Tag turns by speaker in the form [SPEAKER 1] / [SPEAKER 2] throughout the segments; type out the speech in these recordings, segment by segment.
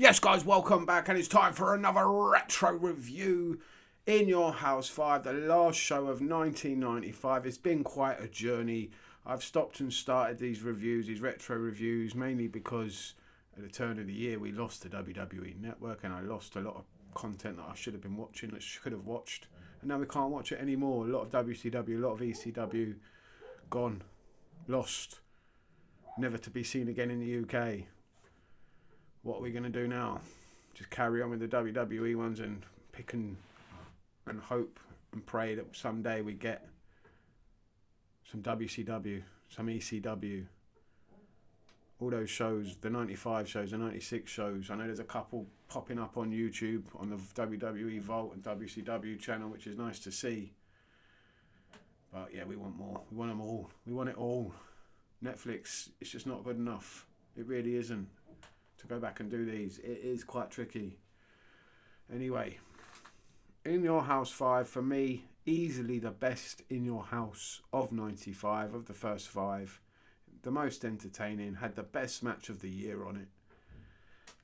[SPEAKER 1] Yes, guys, welcome back, and it's time for another retro review in your House 5, the last show of 1995. It's been quite a journey. I've stopped and started these reviews, these retro reviews, mainly because at the turn of the year we lost the WWE Network, and I lost a lot of content that I should have been watching, that I could have watched, and now we can't watch it anymore. A lot of WCW, a lot of ECW, gone, lost, never to be seen again in the UK. What are we going to do now? Just carry on with the WWE ones and pick and hope and pray that someday we get some WCW, some ECW, all those shows, the 95 shows, the 96 shows. I know there's a couple popping up on YouTube on the WWE Vault and WCW channel, which is nice to see. But yeah, we want more. We want them all. We want it all. Netflix, it's just not good enough. It really isn't. To go back and do these, it is quite tricky. Anyway, In Your House 5, for me, easily the best In Your House of 95, of the first 5. The most entertaining, had the best match of the year on it.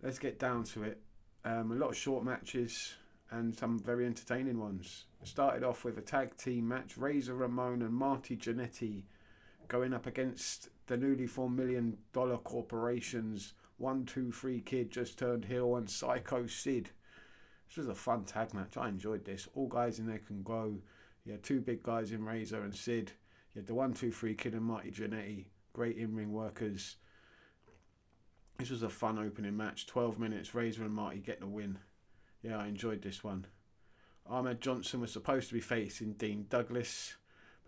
[SPEAKER 1] Let's get down to it. A lot of short matches and some very entertaining ones. Started off with a tag team match, Razor Ramon and Marty Jannetty going up against the newly formed $1 Million Corporation's 1-2-3 Kid, Just Turned Heel, and Psycho Sid. This was a fun tag match. I enjoyed this. All guys in there can go. You had two big guys in Razor and Sid. You had the 1-2-3 Kid and Marty Jannetty. Great in-ring workers. This was a fun opening match. 12 minutes. Razor and Marty get the win. Yeah, I enjoyed this one. Ahmed Johnson was supposed to be facing Dean Douglas.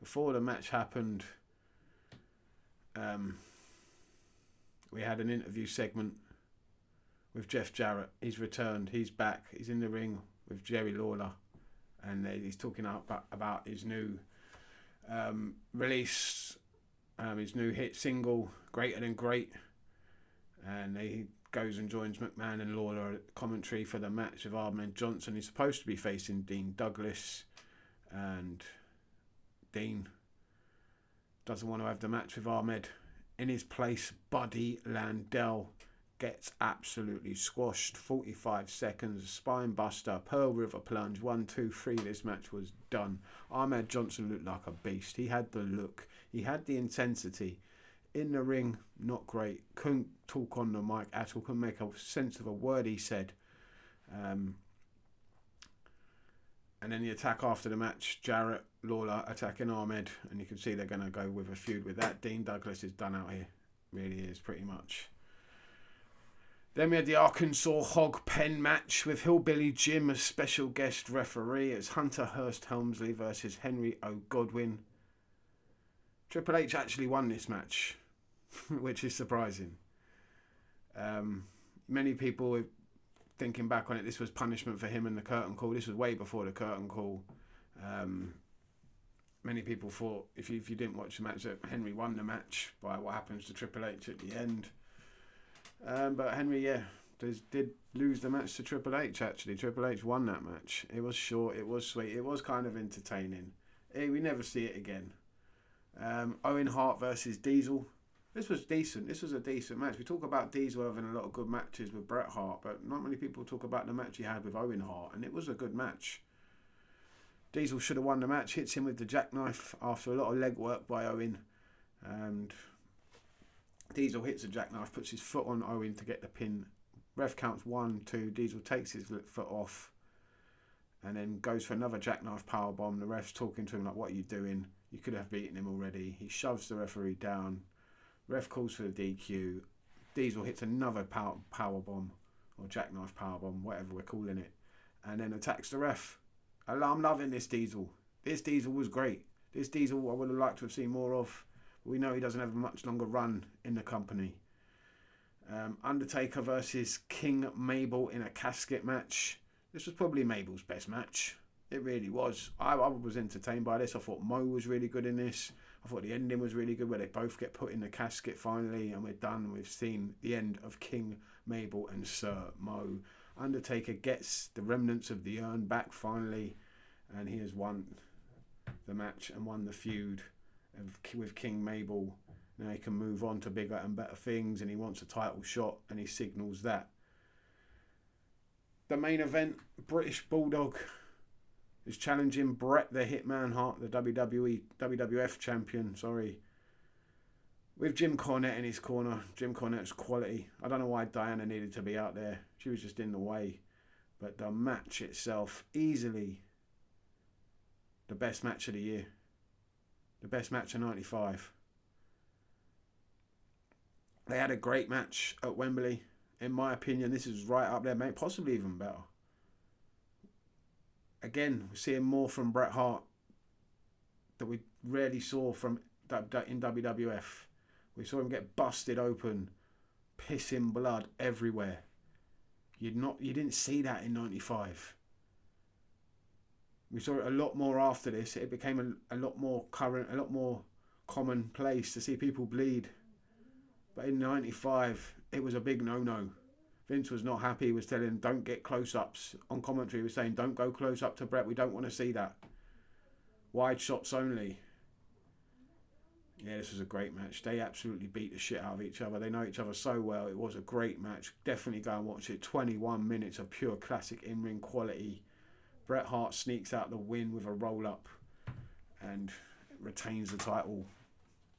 [SPEAKER 1] Before the match happened, we had an interview segment with Jeff Jarrett. He's returned. He's back. He's in the ring with Jerry Lawler. And he's talking about his new release, his new hit single, Greater Than Great. And he goes and joins McMahon and Lawler at commentary for the match of Ahmed Johnson. He's supposed to be facing Dean Douglas. And Dean doesn't want to have the match with Ahmed. In his place, Buddy Landel gets absolutely squashed. 45 seconds, spine buster, Pearl River plunge, 1, 2, 3. This match was done. Ahmed Johnson looked like a beast. He had the look. He had the intensity. In the ring, not great. Couldn't talk on the mic at all. Couldn't make a sense of a word he said. And then the attack after the match, Jarrett, Lawler attacking Ahmed, and you can see they're going to go with a feud with that. Dean Douglas is done out here. Really is, pretty much. Then we had the Arkansas Hog Pen match with Hillbilly Jim as special guest referee. It's Hunter Hearst Helmsley versus Henry O. Godwinn. Triple H actually won this match, which is surprising. Many people, thinking back on it, this was punishment for him and the curtain call. This was way before the curtain call. Many people thought, if you didn't watch the match, that Henry won the match by what happens to Triple H at the end. But Henry, did lose the match to Triple H, actually. Triple H won that match. It was short, it was sweet, it was kind of entertaining. We never see it again. Owen Hart versus Diesel. This was decent. This was a decent match. We talk about Diesel having a lot of good matches with Bret Hart, but not many people talk about the match he had with Owen Hart, and it was a good match. Diesel should have won the match, hits him with the jackknife after a lot of leg work by Owen, and Diesel hits the jackknife, puts his foot on Owen to get the pin. Ref counts 1, 2, Diesel takes his foot off and then goes for another jackknife powerbomb. The ref's talking to him like, what are you doing? You could have beaten him already. He shoves the referee down. Ref calls for the DQ. Diesel hits another powerbomb or jackknife powerbomb, whatever we're calling it, and then attacks the ref. I'm loving this Diesel. This Diesel was great. This Diesel I would have liked to have seen more of. But we know he doesn't have a much longer run in the company. Undertaker versus King Mabel in a casket match. This was probably Mabel's best match. It really was. I was entertained by this. I thought Mo was really good in this. I thought the ending was really good where they both get put in the casket finally and we're done. We've seen the end of King Mabel and Sir Mo. Undertaker gets the remnants of the urn back finally, and he has won the match and won the feud with King Mabel. Now he can move on to bigger and better things, and he wants a title shot, and he signals that. the main event, British Bulldog is challenging Bret the Hitman Hart, the WWF Champion, with Jim Cornette in his corner. Jim Cornette's quality. I don't know why Diana needed to be out there. She was just in the way. But the match itself, easily the best match of the year. The best match of 95. They had a great match at Wembley. In my opinion, this is right up there, mate. Possibly even better. Again, we're seeing more from Bret Hart that we rarely saw from in WWF. We saw him get busted open, pissing blood everywhere. You didn't see that in 95. We saw it a lot more after this. It became a lot more current, a lot more commonplace to see people bleed. But in 95, it was a big no-no. Vince was not happy. He was telling him, don't get close-ups. On commentary, he was saying, don't go close up to Bret. We don't want to see that. Wide shots only. Yeah, this was a great match. They absolutely beat the shit out of each other. They know each other so well. It was a great match. Definitely go and watch it. 21 minutes of pure classic in-ring quality. Bret Hart sneaks out the win with a roll-up and retains the title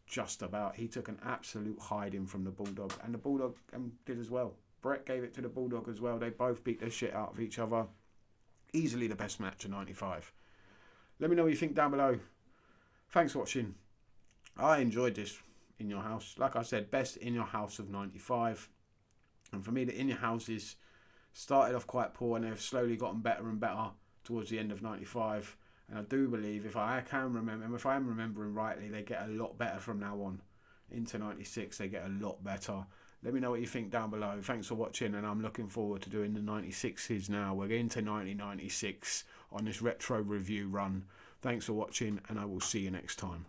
[SPEAKER 1] just about. He took an absolute hiding from the Bulldog, and the Bulldog did as well. Bret gave it to the Bulldog as well. They both beat the shit out of each other. Easily the best match of 95. Let me know what you think down below. Thanks for watching. I enjoyed this In Your House. Like I said, best In Your House of 95. And for me, the In Your Houses started off quite poor and they've slowly gotten better and better towards the end of 95. And I do believe, if I am remembering rightly, they get a lot better from now on. Into 96, they get a lot better. Let me know what you think down below. Thanks for watching, and I'm looking forward to doing the 96s now. We're into 1996 on this retro review run. Thanks for watching, and I will see you next time.